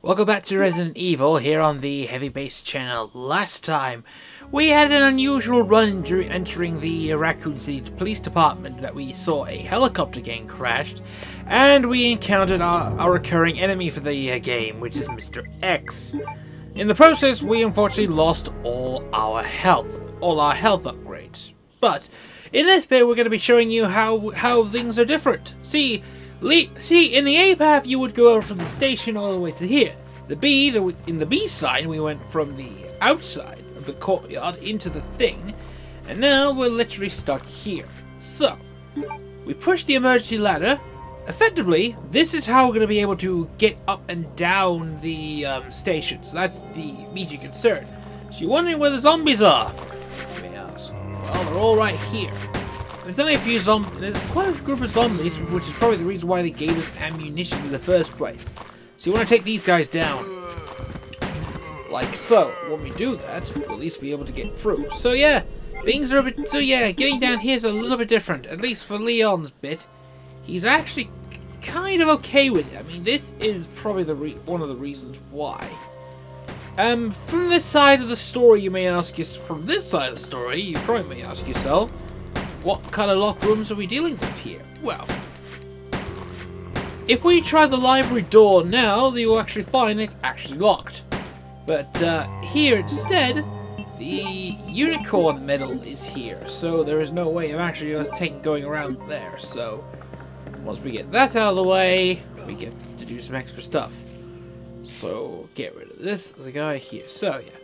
Welcome back to Resident Evil here on the heavybass channel. Last time we had an unusual run entering the Raccoon City Police Department that we saw a helicopter getting crashed, and we encountered our recurring enemy for the game, which is Mr. X. In the process, we unfortunately lost all our health upgrades. But in this bit, we're going to be showing you how things are different. See, in the A path, you would go out from the station all the way to here. In the B side, we went from the outside of the courtyard into the thing, and now we're literally stuck here. So, we push the emergency ladder. Effectively, this is how we're going to be able to get up and down the station. So that's the immediate concern. So you're wondering where the zombies are? You may ask. Well, they're all right here. There's only a few zombies. There's quite a group of zombies, which is probably the reason why they gave us ammunition in the first place. So you want to take these guys down. Like so. When we do that, we'll at least be able to get through. So yeah, things are a bit... So yeah, getting down here is a little bit different. At least for Leon's bit. He's actually kind of okay with it. I mean, this is probably one of the reasons why. From this side of the story, you may ask yourself... From this side of the story, you probably may ask yourself, what kind of locked rooms are we dealing with here? Well, if we try the library door now, you'll actually find it's actually locked. But here instead, the unicorn medal is here, so there is no way of actually us going around there. So once we get that out of the way, we get to do some extra stuff. So get rid of this. There's a guy here. So yeah,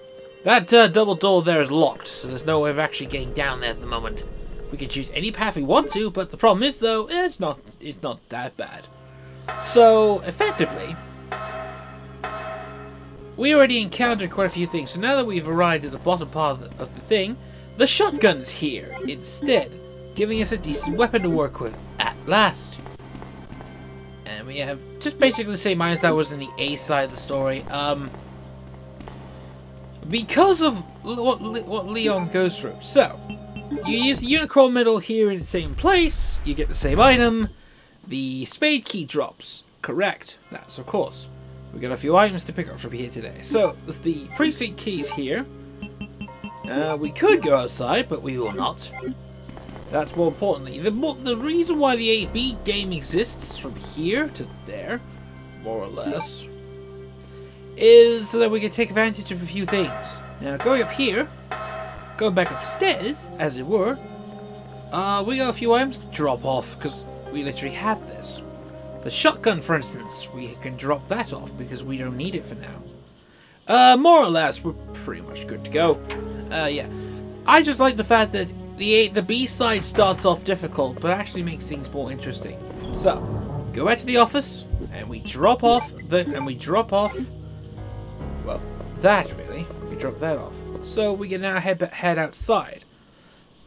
that double door there is locked, so there's no way of actually getting down there at the moment. We can choose any path we want to, but the problem is though, it's not that bad. So effectively, we already encountered quite a few things. So now that we've arrived at the bottom part of the thing, the shotgun's here instead, giving us a decent weapon to work with at last. And we have just basically the same items that was in the A side of the story. Because of what Leon goes through. So you use the unicorn medal here in the same place, you get the same item, the spade key drops. Correct, that's of course. We got a few items to pick up from here today. So, there's the precinct keys here. We could go outside, but we will not. That's more importantly. The reason why the AB game exists from here to there, more or less, is so that we can take advantage of a few things. Now, going up here, going back upstairs, as it were, we got a few items to drop off, because we literally have this. The shotgun, for instance, we can drop that off, because we don't need it for now. More or less, we're pretty much good to go. Yeah. I just like the fact that the B side starts off difficult, but actually makes things more interesting. So, go back to the office, and we drop off well, that really. We drop that off. So we can now head outside.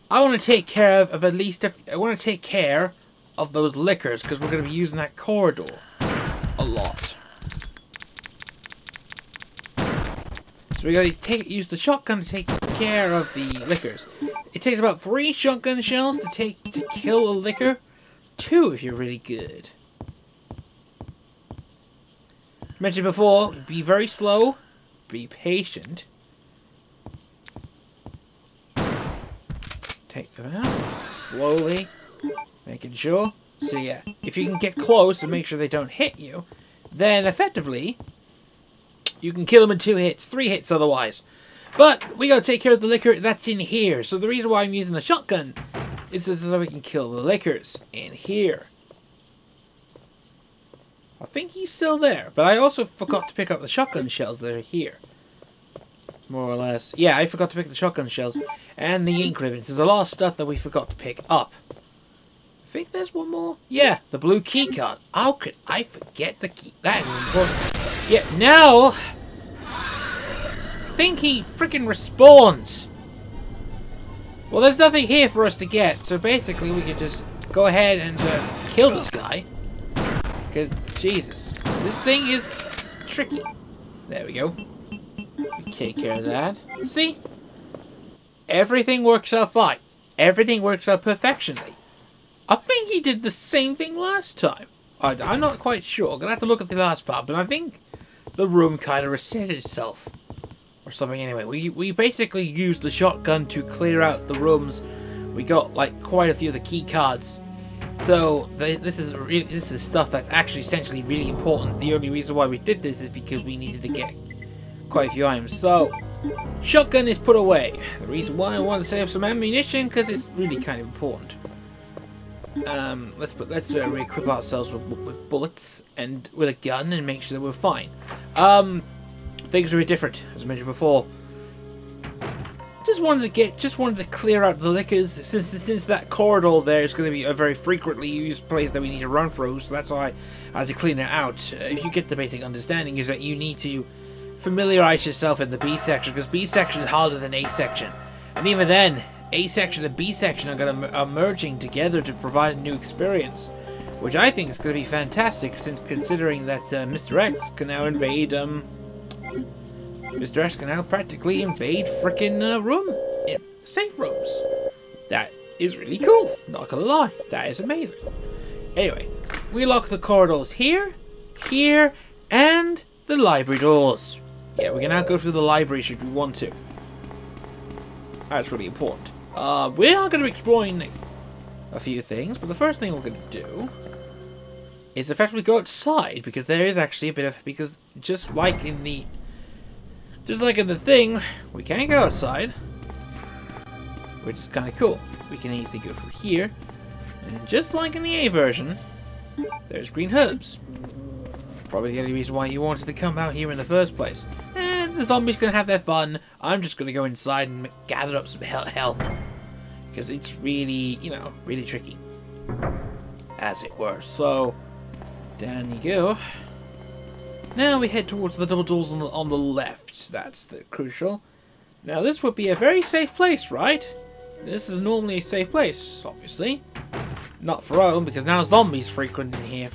I want to take care of at least I want to take care of those liquors because we're going to be using that corridor a lot. So we got to use the shotgun to take care of the liquors. It takes about 3 shotgun shells to kill a liquor. 2 if you're really good. Mentioned before, be very slow, be patient. Take them out slowly, making sure. So yeah, if you can get close and make sure they don't hit you, then effectively you can kill them in 2 hits, 3 hits otherwise. But we gotta take care of the liquor that's in here. So the reason why I'm using the shotgun is so that we can kill the liquors in here. I think he's still there, but I also forgot to pick up the shotgun shells that are here. More or less. Yeah, I forgot to pick the shotgun shells and the ink ribbons. There's a lot of stuff that we forgot to pick up. I think there's one more. Yeah, the blue key card. How could I forget the key? That is important. Yeah, now I think he freaking respawns. Well, there's nothing here for us to get, so basically we can just go ahead and kill this guy. Because, Jesus, this thing is tricky. There we go. We take care of that. See? Everything works out fine. Everything works out perfectionly. I think he did the same thing last time. I'm not quite sure. I'm going to have to look at the last part, but I think the room kind of reset itself. Or something anyway. We basically used the shotgun to clear out the rooms. We got like quite a few of the key cards. So this is stuff that's actually essentially really important. The only reason why we did this is because we needed to get quite a few items. So shotgun is put away. The reason why I want to save some ammunition because it's really kind of important. Let's re-equip ourselves with bullets and with a gun and make sure that we're fine. Things are very different, as I mentioned before. Just wanted to clear out the liquors since that corridor there is going to be a very frequently used place that we need to run through. So that's why I had to clean it out. If you get the basic understanding, is that you need to familiarize yourself in the B section because B section is harder than A section, and even then, A section and B section are merging together to provide a new experience, which I think is going to be fantastic. Since considering that Mr. X can now invade Mr. X can now practically invade frickin' safe rooms. That is really cool, not gonna lie. That is amazing. Anyway, we lock the corridors here, and the library doors. Yeah, we can now go through the library should we want to. That's really important. We are going to be exploring a few things, but the first thing we're going to do is effectively go outside, because there is actually a bit of, because just like in the thing, we can go outside, which is kind of cool. We can easily go through here, and just like in the A version, there's green herbs. Probably the only reason why you wanted to come out here in the first place. And the zombies can have their fun. I'm just going to go inside and gather up some health, because it's really, really tricky, as it were. So, down you go. Now we head towards the double doors on the left. That's the crucial. Now this would be a very safe place, right? This is normally a safe place, obviously. Not for our own, because now zombies frequent in here.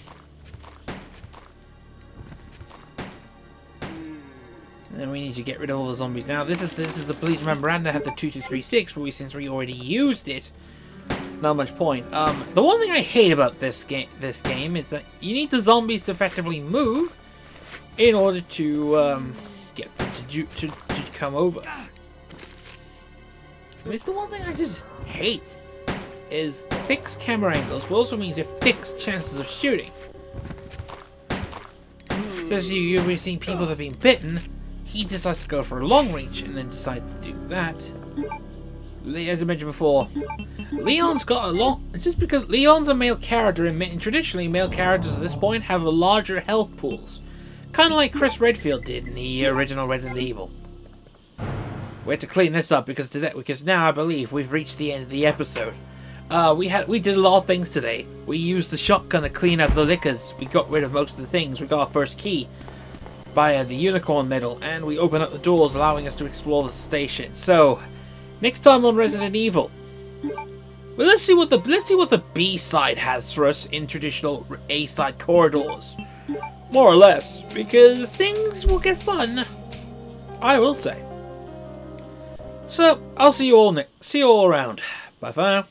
And we need to get rid of all the zombies. Now this is the police memoranda. Have the 2236, but since we already used it, not much point. The one thing I hate about this game is that you need the zombies to effectively move in order to get them to come over. And it's the one thing I just hate is fixed camera angles, but also means it fixed chances of shooting. Especially you've seen people that have been bitten. He decides to go for a long reach and then decides to do that. As I mentioned before, Leon's got a lot. Just because Leon's a male character, and traditionally male characters at this point have a larger health pools, kind of like Chris Redfield did in the original Resident Evil. We had to clean this up because now I believe we've reached the end of the episode. We did a lot of things today. We used the shotgun to clean out the liquors. We got rid of most of the things. We got our first key by the unicorn medal, and we opened up the doors, allowing us to explore the station. So, next time on Resident Evil, well, let's see what the B side has for us in traditional A side corridors, more or less, because things will get fun, I will say. So, I'll see you all around. Bye for now.